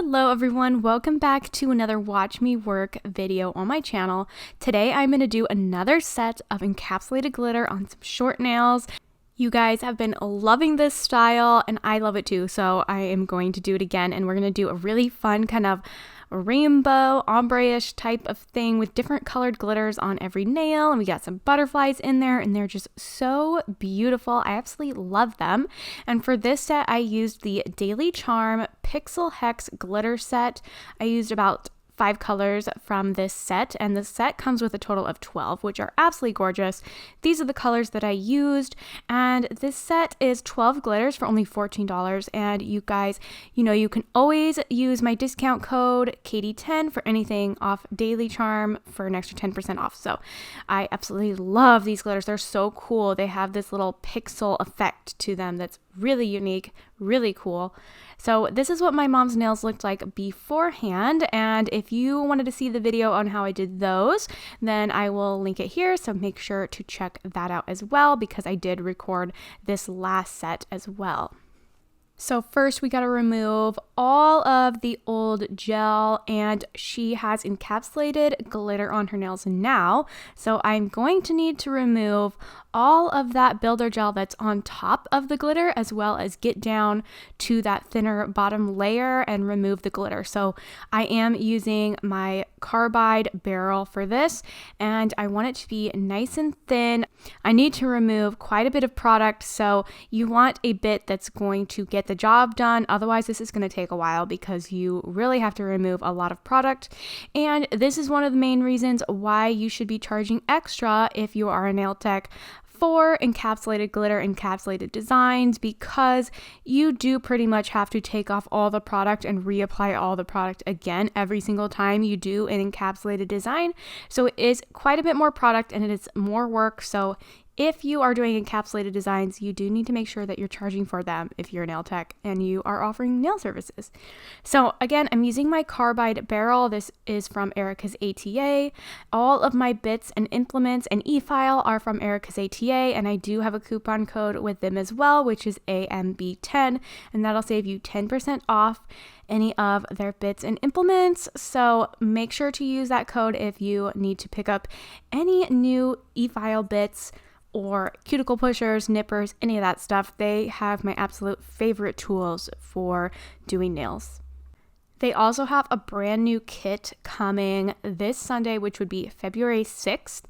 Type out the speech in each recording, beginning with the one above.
Hello everyone, welcome back to another Watch Me Work video on my channel. Today I'm going to do another set of encapsulated glitter on some short nails. You guys have been loving this style and I love it too, so I am going to do it again, and we're going to do a really fun kind of rainbow ombre-ish type of thing with different colored glitters on every nail, and we got some butterflies in there and they're just so beautiful. I absolutely love them. And for this set I used the Daily Charm Pixel Hex glitter set. I used about 5 colors from this set, and the set comes with a total of 12, which are absolutely gorgeous. These are the colors that I used, and this set is 12 glitters for only $14. And you guys, you can always use my discount code Katie10 for anything off Daily Charm for an extra 10% off. So I absolutely love these glitters. They're so cool. They have this little pixel effect to them that's really unique, really cool. So this is what my mom's nails looked like beforehand, and if you wanted to see the video on how I did those, then I will link it here, so make sure to check that out as well, because I did record this last set as well. So first we got to remove all of the old gel, and she has encapsulated glitter on her nails now. So I'm going to need to remove all of that builder gel that's on top of the glitter, as well as get down to that thinner bottom layer and remove the glitter. So I am using my carbide barrel for this, and I want it to be nice and thin. I need to remove quite a bit of product, so you want a bit that's going to get the job done. Otherwise this is going to take a while because you really have to remove a lot of product, and this is one of the main reasons why you should be charging extra if you are a nail tech for encapsulated glitter, encapsulated designs, because you do pretty much have to take off all the product and reapply all the product again every single time you do an encapsulated design. So it is quite a bit more product and it is more work. So if you are doing encapsulated designs, you do need to make sure that you're charging for them if you're a nail tech and you are offering nail services. So again, I'm using my carbide barrel. This is from Erica's ATA. All of my bits and implements and e-file are from Erica's ATA, and I do have a coupon code with them as well, which is AMB10, and that'll save you 10% off any of their bits and implements. So make sure to use that code if you need to pick up any new e-file bits or cuticle pushers, nippers, any of that stuff. They have my absolute favorite tools for doing nails. They also have a brand new kit coming this Sunday, which would be February 6th.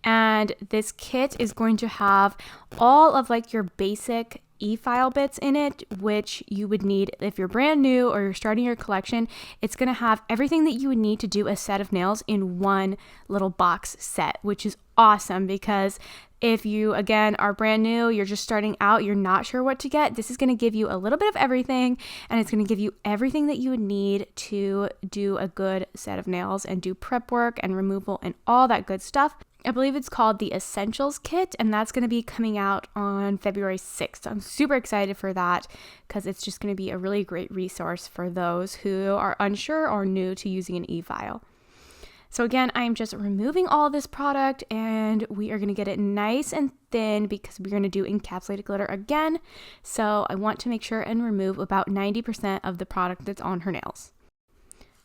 And this kit is going to have all of like your basic e-file bits in it, which you would need if you're brand new or you're starting your collection. It's going to have everything that you would need to do a set of nails in one little box set, which is awesome, because if you, again, are brand new, you're just starting out, you're not sure what to get, this is going to give you a little bit of everything, and it's going to give you everything that you would need to do a good set of nails and do prep work and removal and all that good stuff. I believe it's called the Essentials Kit, and that's going to be coming out on February 6th. I'm super excited for that because it's just going to be a really great resource for those who are unsure or new to using an e-file. So again, I'm just removing all this product, and we are going to get it nice and thin because we're going to do encapsulated glitter again. So I want to make sure and remove about 90% of the product that's on her nails.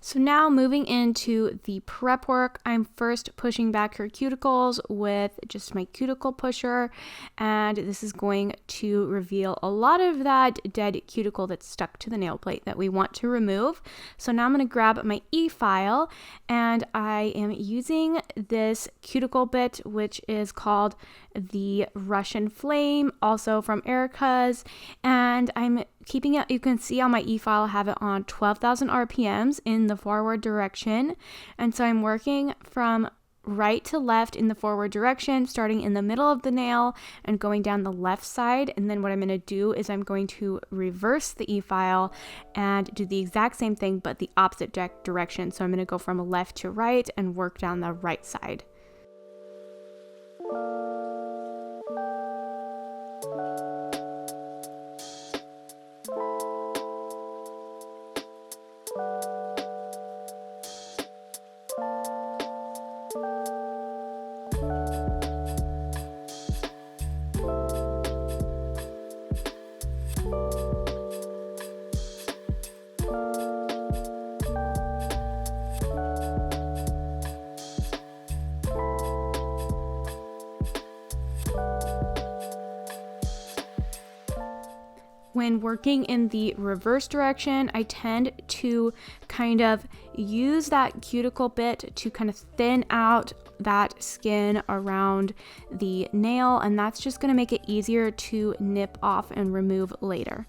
So now moving into the prep work, I'm first pushing back her cuticles with just my cuticle pusher, and this is going to reveal a lot of that dead cuticle that's stuck to the nail plate that we want to remove. So now I'm going to grab my e-file, and I am using this cuticle bit, which is called the Russian Flame, also from Erica's, and I'm keeping it, you can see on my e-file I have it on 12,000 RPMs in the forward direction, and so I'm working from right to left in the forward direction, starting in the middle of the nail and going down the left side. And then what I'm going to do is I'm going to reverse the e-file and do the exact same thing but the opposite direction. So I'm going to go from left to right and work down the right side. When working in the reverse direction, I tend to kind of use that cuticle bit to kind of thin out that skin around the nail, and that's just going to make it easier to nip off and remove later.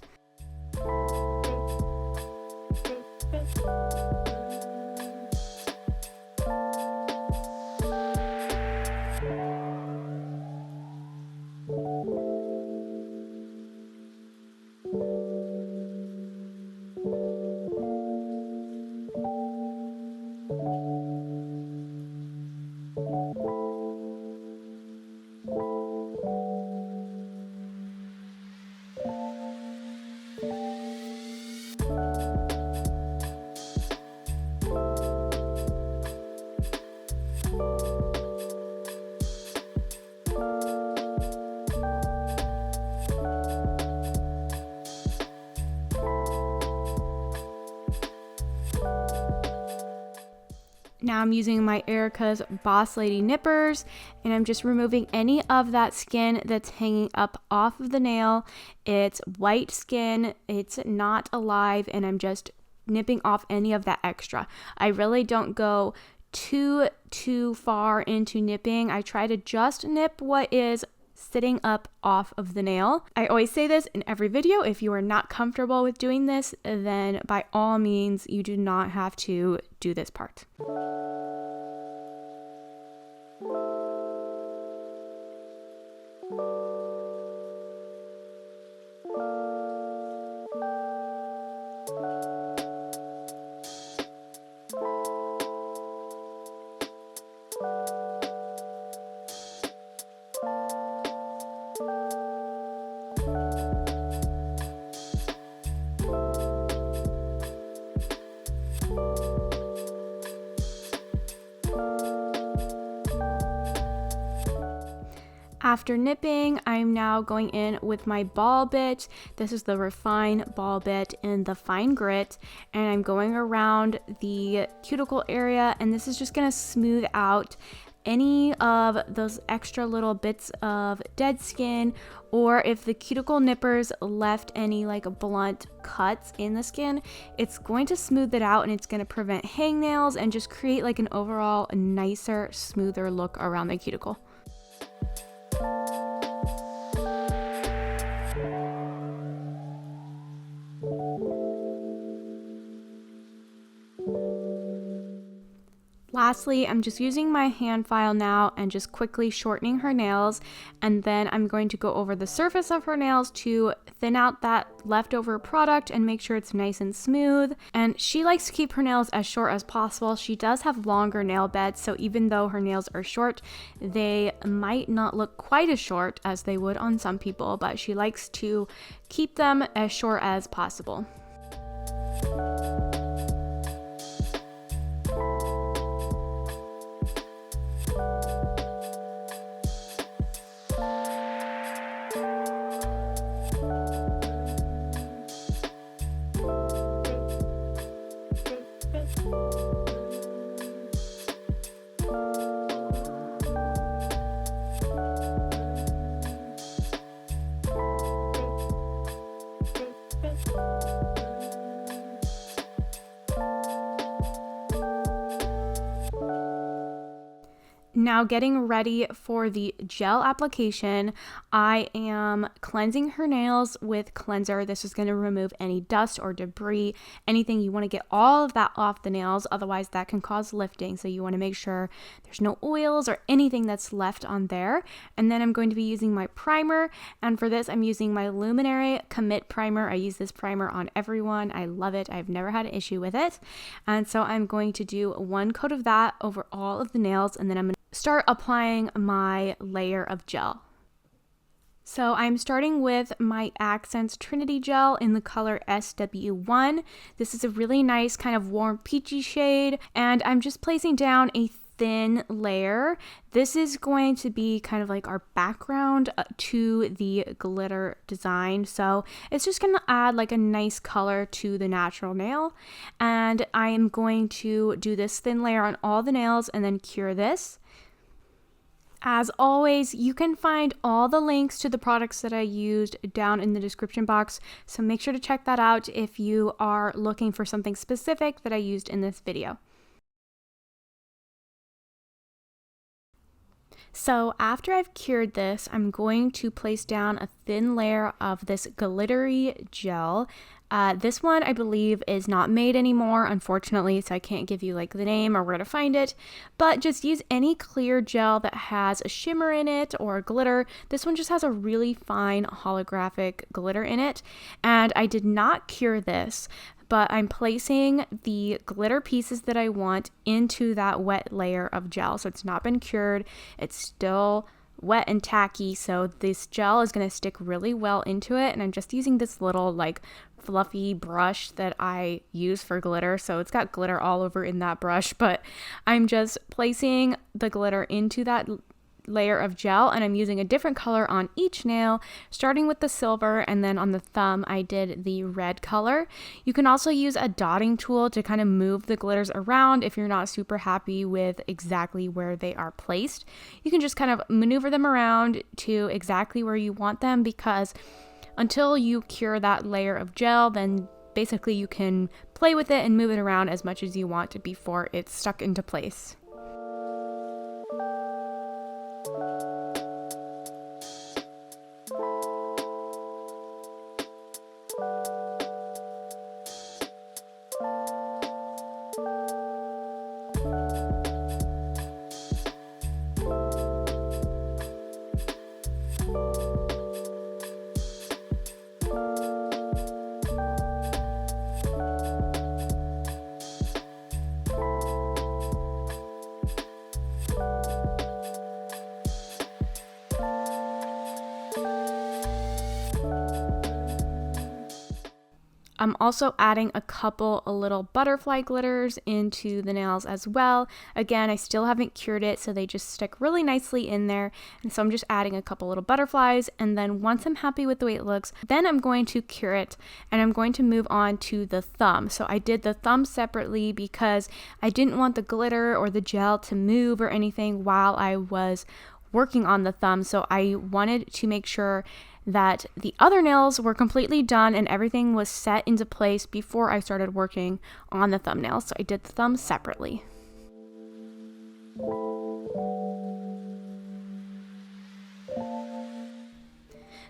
Now I'm using my Erica's Boss Lady nippers, and I'm just removing any of that skin that's hanging up off of the nail. It's white skin, it's not alive, and I'm just nipping off any of that extra. I really don't go too far into nipping. I try to just nip what is sitting up off of the nail. I always say this in every video: if you are not comfortable with doing this, then by all means you do not have to do this part. After nipping, I'm now going in with my ball bit. This is the Refine ball bit in the fine grit, and I'm going around the cuticle area, and this is just going to smooth out any of those extra little bits of dead skin, or if the cuticle nippers left any like blunt cuts in the skin, it's going to smooth it out, and it's going to prevent hangnails and just create like an overall nicer, smoother look around the cuticle. Lastly, I'm just using my hand file now and just quickly shortening her nails, and then I'm going to go over the surface of her nails to thin out that leftover product and make sure it's nice and smooth. And she likes to keep her nails as short as possible. She does have longer nail beds, so even though her nails are short, they might not look quite as short as they would on some people, but she likes to keep them as short as possible. Now getting ready for the gel application, I am cleansing her nails with cleanser. This is going to remove any dust or debris, anything. You want to get all of that off the nails, otherwise that can cause lifting. So you want to make sure there's no oils or anything that's left on there. And then I'm going to be using my primer, and for this I'm using my Luminary Commit Primer. I use this primer on everyone. I love it. I've never had an issue with it. And so I'm going to do one coat of that over all of the nails, and then I'm going to start applying my layer of gel. So I'm starting with my Accents Trinity Gel in the color SW1. This is a really nice kind of warm peachy shade, and I'm just placing down a thin layer. This is going to be kind of like our background to the glitter design, so it's just going to add like a nice color to the natural nail. And I am going to do this thin layer on all the nails and then cure this. As always, you can find all the links to the products that I used down in the description box, so make sure to check that out if you are looking for something specific that I used in this video. So after I've cured this, I'm going to place down a thin layer of this glittery gel. This one I believe is not made anymore, unfortunately, so I can't give you like the name or where to find it, but just use any clear gel that has a shimmer in it or glitter. This one just has a really fine holographic glitter in it, and I did not cure this, but I'm placing the glitter pieces that I want into that wet layer of gel. So it's not been cured, it's still wet and tacky, so this gel is going to stick really well into it. And I'm just using this little like fluffy brush that I use for glitter, so it's got glitter all over in that brush, but I'm just placing the glitter into that layer of gel, and I'm using a different color on each nail, starting with the silver, and then on the thumb I did the red color. You can also use a dotting tool to kind of move the glitters around if you're not super happy with exactly where they are placed. You can just kind of maneuver them around to exactly where you want them, because until you cure that layer of gel, then basically you can play with it and move it around as much as you want before it's stuck into place. I'm also adding a couple little butterfly glitters into the nails as well. Again, I still haven't cured it, so they just stick really nicely in there. And so I'm just adding a couple little butterflies, and then once I'm happy with the way it looks, then I'm going to cure it, and I'm going to move on to the thumb. So I did the thumb separately because I didn't want the glitter or the gel to move or anything while I was working on the thumb. So I wanted to make sure that the other nails were completely done and everything was set into place before I started working on the thumbnail. So I did the thumb separately.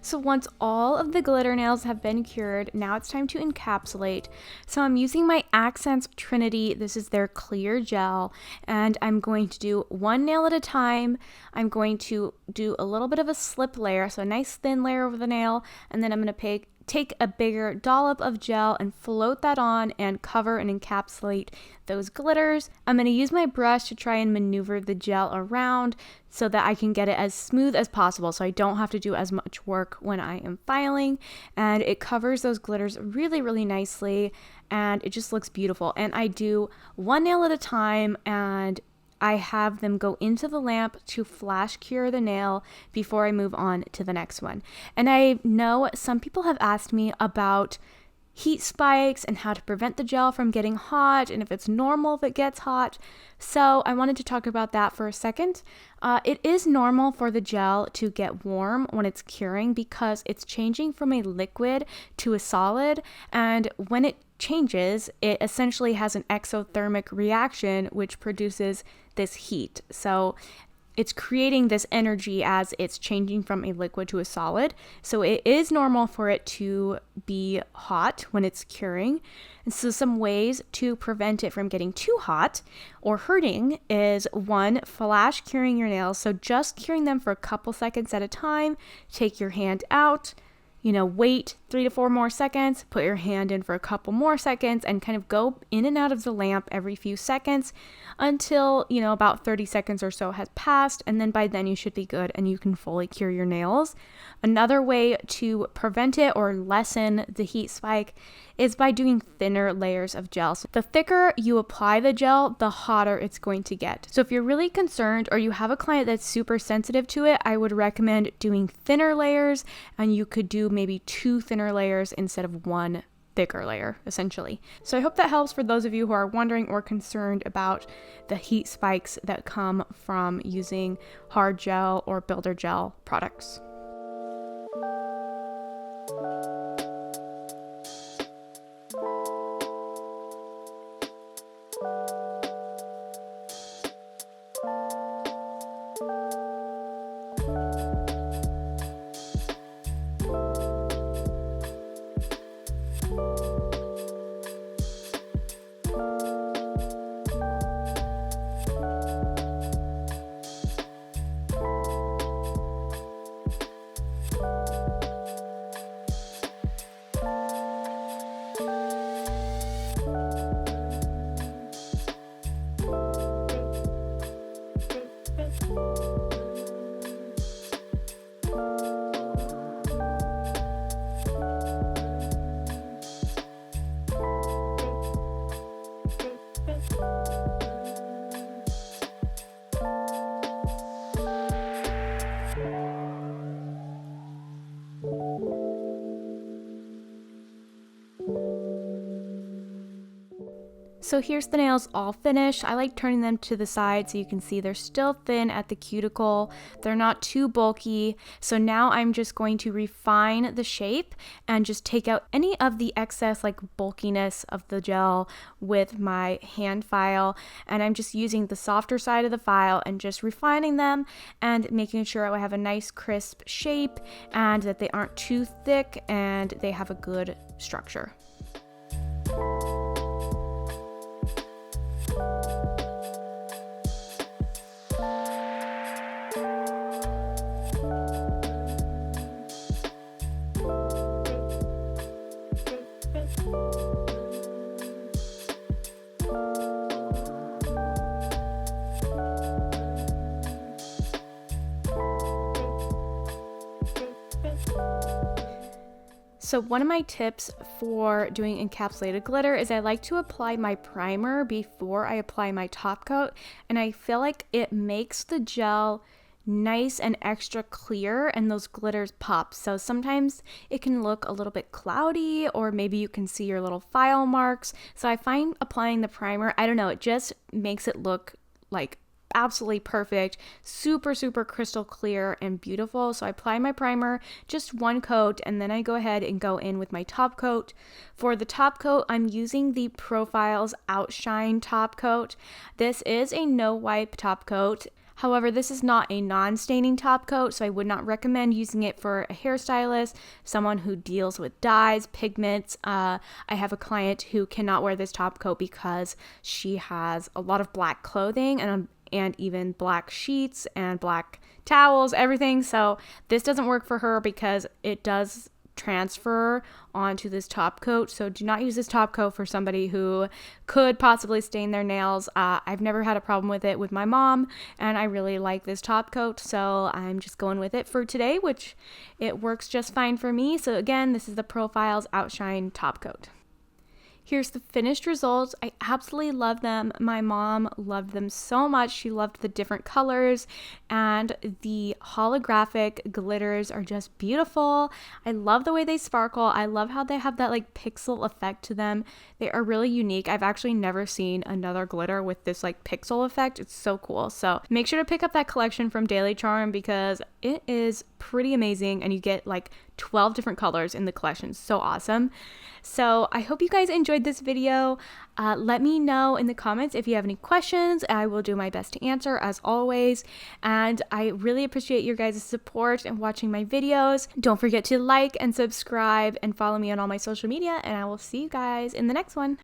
So once all of the glitter nails have been cured, now it's time to encapsulate. So I'm using my Accents Trinity. This is their clear gel, and I'm going to do one nail at a time. I'm going to do a little bit of a slip layer, so a nice thin layer over the nail, and then I'm going to take a bigger dollop of gel and float that on and cover and encapsulate those glitters. I'm going to use my brush to try and maneuver the gel around so that I can get it as smooth as possible, so I don't have to do as much work when I am filing, and it covers those glitters really, really nicely, and it just looks beautiful. And I do one nail at a time, and I have them go into the lamp to flash cure the nail before I move on to the next one. And I know some people have asked me about heat spikes and how to prevent the gel from getting hot, and if it's normal if it gets hot. So I wanted to talk about that for a second. It is normal for the gel to get warm when it's curing because it's changing from a liquid to a solid, and when it changes, it essentially has an exothermic reaction which produces this heat. So it's creating this energy as it's changing from a liquid to a solid. So it is normal for it to be hot when it's curing. And so some ways to prevent it from getting too hot or hurting is one, flash curing your nails. So just curing them for a couple seconds at a time. Take your hand out, wait 3 to 4 more seconds, put your hand in for a couple more seconds, and kind of go in and out of the lamp every few seconds until, about 30 seconds or so has passed. And then by then you should be good and you can fully cure your nails. Another way to prevent it or lessen the heat spike is by doing thinner layers of gel. So the thicker you apply the gel, the hotter it's going to get. So if you're really concerned or you have a client that's super sensitive to it, I would recommend doing thinner layers, and you could do maybe 2 thinner layers instead of 1 thicker layer essentially. So I hope that helps for those of you who are wondering or concerned about the heat spikes that come from using hard gel or builder gel products. So here's the nails all finished. I like turning them to the side so you can see they're still thin at the cuticle. They're not too bulky. So now I'm just going to refine the shape and just take out any of the excess like bulkiness of the gel with my hand file. And I'm just using the softer side of the file and just refining them and making sure I have a nice crisp shape and that they aren't too thick and they have a good structure. So one of my tips for doing encapsulated glitter is I like to apply my primer before I apply my top coat, and I feel like it makes the gel nice and extra clear and those glitters pop. So sometimes it can look a little bit cloudy or maybe you can see your little file marks. So I find applying the primer, I don't know, it just makes it look like absolutely perfect, super crystal clear and beautiful. So I apply my primer, just one coat, and then I go ahead and go in with my top coat. For the top coat, I'm using the Profiles Outshine top coat. This is a no wipe top coat. However, this is not a non-staining top coat, so I would not recommend using it for a hairstylist, someone who deals with dyes, pigments. I have a client who cannot wear this top coat because she has a lot of black clothing and even black sheets and black towels, everything. So this doesn't work for her because it does transfer onto this top coat. So do not use this top coat for somebody who could possibly stain their nails. I've never had a problem with it with my mom, and I really like this top coat, so I'm just going with it for today, which it works just fine for me. So again, this is the Profiles Outshine top coat. Here's the finished results. I absolutely love them. My mom loved them so much. She loved the different colors, and the holographic glitters are just beautiful. I love the way they sparkle. I love how they have that like pixel effect to them. They are really unique. I've actually never seen another glitter with this like pixel effect. It's so cool. So make sure to pick up that collection from Daily Charm because it is pretty amazing, and you get like 12 different colors in the collection. So awesome. So I hope you guys enjoyed this video. Let me know in the comments if you have any questions. I will do my best to answer as always. And I really appreciate your guys' support and watching my videos. Don't forget to like and subscribe and follow me on all my social media, and I will see you guys in the next one.